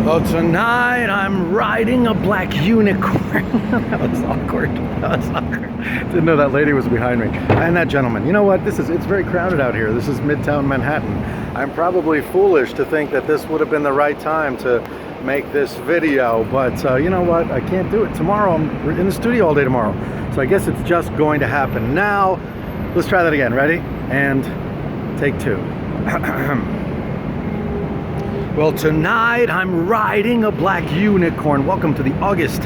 Oh, tonight I'm riding a black unicorn. That was awkward. That was awkward. Didn't know that lady was behind me. And that gentleman. You know what? It's very crowded out here. This is Midtown Manhattan. I'm probably foolish to think that this would have been the right time to make this video, but you know what? I can't do it tomorrow. I'm in the studio all day tomorrow. So I guess it's just going to happen. Now, let's try that again. Ready? And take two. Well, tonight I'm riding a black unicorn. Welcome to the August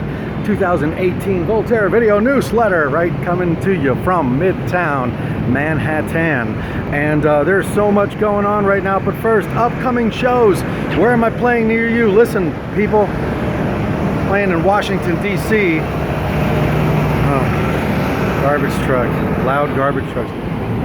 2018 Voltaire video newsletter, right? Coming to you from Midtown Manhattan. And there's so much going on right now. But first, upcoming shows. Where am I playing near you? Listen, people, playing in Washington, D.C. Oh, garbage truck, loud garbage trucks.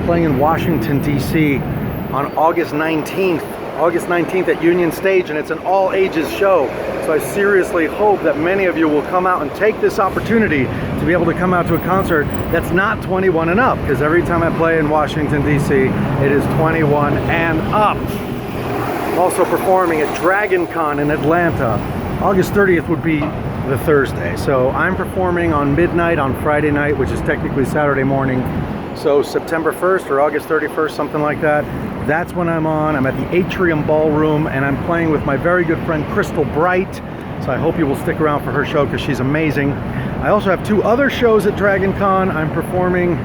Playing in Washington, D.C. on August 19th. August 19th at Union Stage, and it's an all-ages show. So I seriously hope that many of you will come out and take this opportunity to be able to come out to a concert that's not 21 and up, because every time I play in Washington, D.C., it is 21 and up. Also performing at Dragoncon in Atlanta. August 30th would be the Thursday. So I'm performing on midnight on Friday night, which is technically Saturday morning. So September 1st or August 31st, something like that. That's when I'm on. I'm at the Atrium Ballroom, and I'm playing with my very good friend Crystal Bright. So I hope you will stick around for her show because she's amazing. I also have two other shows at Dragoncon. I'm performing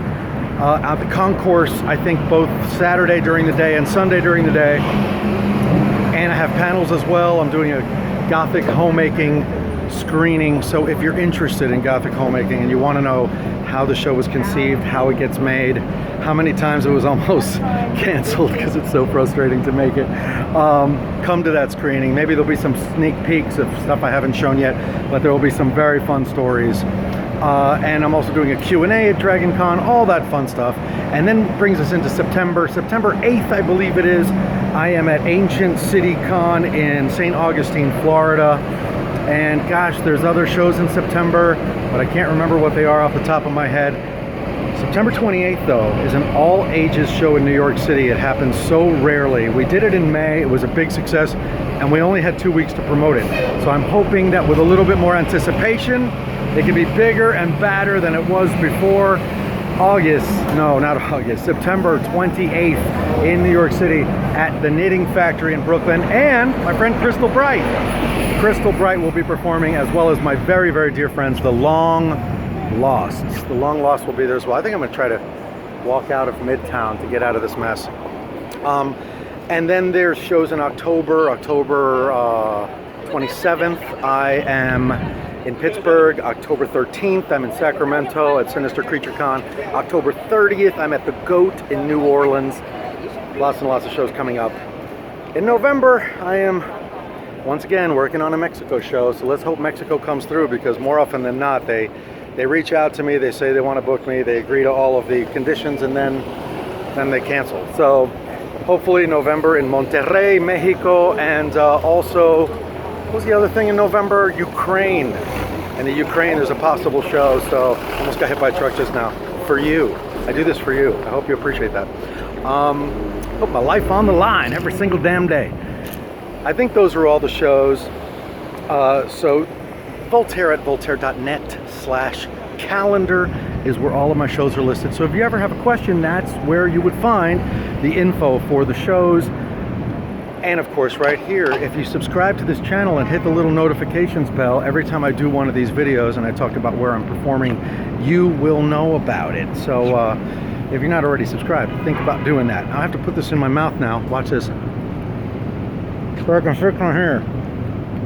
at the Concourse, I think both Saturday during the day and Sunday during the day. And I have panels as well. I'm doing a Gothic Homemaking screening. So if you're interested in Gothic Homemaking and you want to know how the show was conceived, how it gets made, how many times it was almost canceled because it's so frustrating to make it, come to that screening. Maybe there'll be some sneak peeks of stuff I haven't shown yet, but there will be some very fun stories. And I'm also doing a Q&A at Dragoncon, all that fun stuff. And then brings us into September 8th, I believe it is. I am at Ancient City Con in St. Augustine, Florida. And gosh, there's other shows in September, but I can't remember what they are off the top of my head. September 28th, though, is an all-ages show in New York City. It happens so rarely. We did it in May. It was a big success, and we only had 2 weeks to promote it. So I'm hoping that with a little bit more anticipation, it can be bigger and badder than it was before. September 28th in New York City at the Knitting Factory in Brooklyn, and my friend Crystal Bright. Crystal Bright will be performing, as well as my very, very dear friends, the Long Lost. The Long Lost will be there as well. I think I'm going to try to walk out of Midtown to get out of this mess. And then there's shows in October 27th. I am in Pittsburgh. October 13th, I'm in Sacramento at Sinister Creature Con. October 30th, I'm at the Goat in New Orleans. Lots and lots of shows coming up. In November, I am once again working on a Mexico show, so let's hope Mexico comes through, because more often than not, they reach out to me, they say they want to book me, they agree to all of the conditions, and then they cancel. So hopefully November in Monterrey, Mexico, and also, what was the other thing in November? Ukraine. In the Ukraine, there's a possible show, so almost got hit by a truck just now. For you. I do this for you. I hope you appreciate that. Put my life on the line every single damn day. I think those are all the shows. So Voltaire at voltaire.net/calendar is where all of my shows are listed. So if you ever have a question, that's where you would find the info for the shows. And of course, right here, if you subscribe to this channel and hit the little notifications bell every time I do one of these videos and I talk about where I'm performing, you will know about it. So if you're not already subscribed, think about doing that. I have to put this in my mouth now. Watch this. Circle here.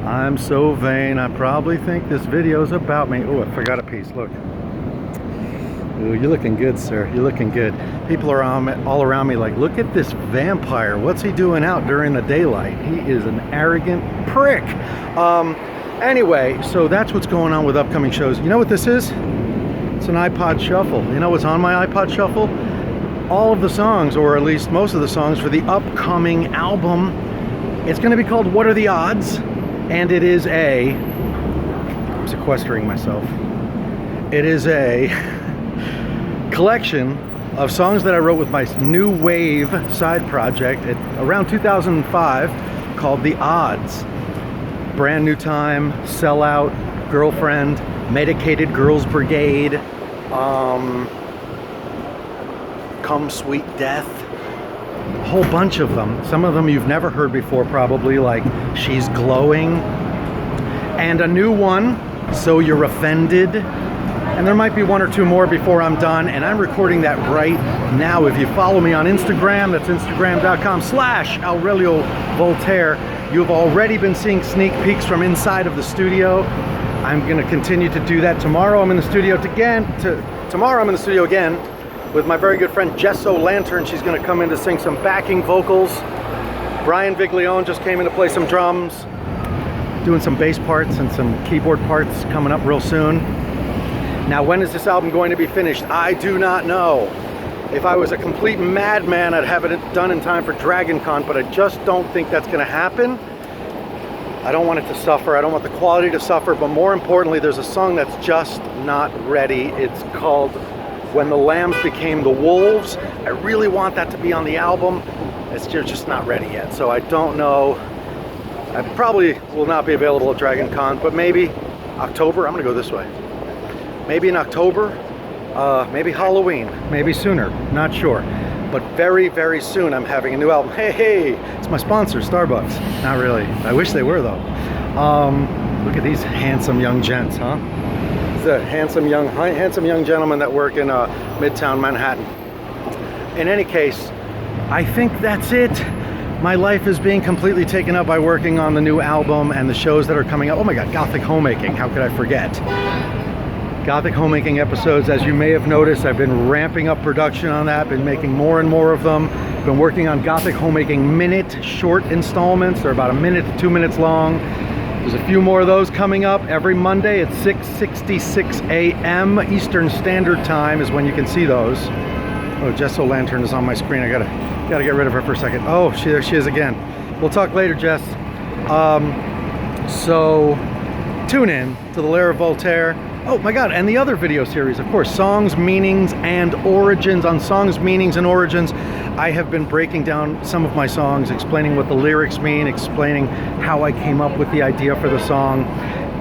I'm so vain. I probably think this video is about me. Oh, I forgot a piece. Look. Ooh, you're looking good, sir. You're looking good. People are all around me like, look at this vampire. What's he doing out during the daylight? He is an arrogant prick. Anyway, so that's what's going on with upcoming shows. You know what this is? It's an iPod Shuffle. You know what's on my iPod Shuffle? All of the songs, or at least most of the songs for the upcoming album. It's going to be called What Are the Odds? And it is I'm sequestering myself. It is a collection of songs that I wrote with my new wave side project around 2005 called The Odds. Brand New Time, Sellout, Girlfriend, Medicated Girls Brigade, Come Sweet Death, a whole bunch of them. Some of them you've never heard before probably, like She's Glowing, and a new one, So You're Offended. And there might be one or two more before I'm done, and I'm recording that right now. If you follow me on Instagram, that's instagram.com/Aurelio Voltaire, you've already been seeing sneak peeks from inside of the studio. I'm going to continue to do that. Tomorrow I'm in the studio again with my very good friend Gesso Lantern. She's going to come in to sing some backing vocals. Brian Viglione just came in to play some drums, doing some bass parts and some keyboard parts coming up real soon. Now, when is this album going to be finished? I do not know. If I was a complete madman, I'd have it done in time for Dragoncon, but I just don't think that's going to happen. I don't want it to suffer. I don't want the quality to suffer, but more importantly, there's a song that's just not ready. It's called When the Lambs Became the Wolves. I really want that to be on the album. It's just not ready yet, so I don't know. I probably will not be available at Dragoncon, but maybe October. I'm going to go this way. Maybe in October, maybe Halloween, maybe sooner, not sure. But very, very soon I'm having a new album. Hey, it's my sponsor, Starbucks. Not really. I wish they were though. Look at these handsome young gents, huh? It's a handsome young gentlemen that work in Midtown Manhattan. In any case, I think that's it. My life is being completely taken up by working on the new album and the shows that are coming up. Oh my God, Gothic Homemaking, how could I forget? Gothic Homemaking episodes, as you may have noticed, I've been ramping up production on that, been making more and more of them. Been working on Gothic Homemaking minute short installments. They're about a minute to 2 minutes long. There's a few more of those coming up every Monday at 6:66 a.m. Eastern Standard Time is when you can see those. Oh, Gesso Lantern is on my screen. I gotta get rid of her for a second. Oh, there she is again. We'll talk later, Jess. So tune in to the Lair of Voltaire. Oh my God, and the other video series, of course, Songs, Meanings, and Origins. On Songs, Meanings, and Origins, I have been breaking down some of my songs, explaining what the lyrics mean, explaining how I came up with the idea for the song.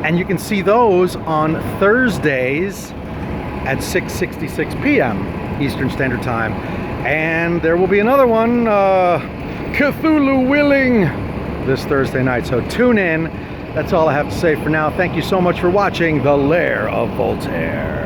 And you can see those on Thursdays at 6:66 p.m. Eastern Standard Time. And there will be another one, Cthulhu willing, this Thursday night. So tune in. That's all I have to say for now. Thank you so much for watching The Lair of Voltaire.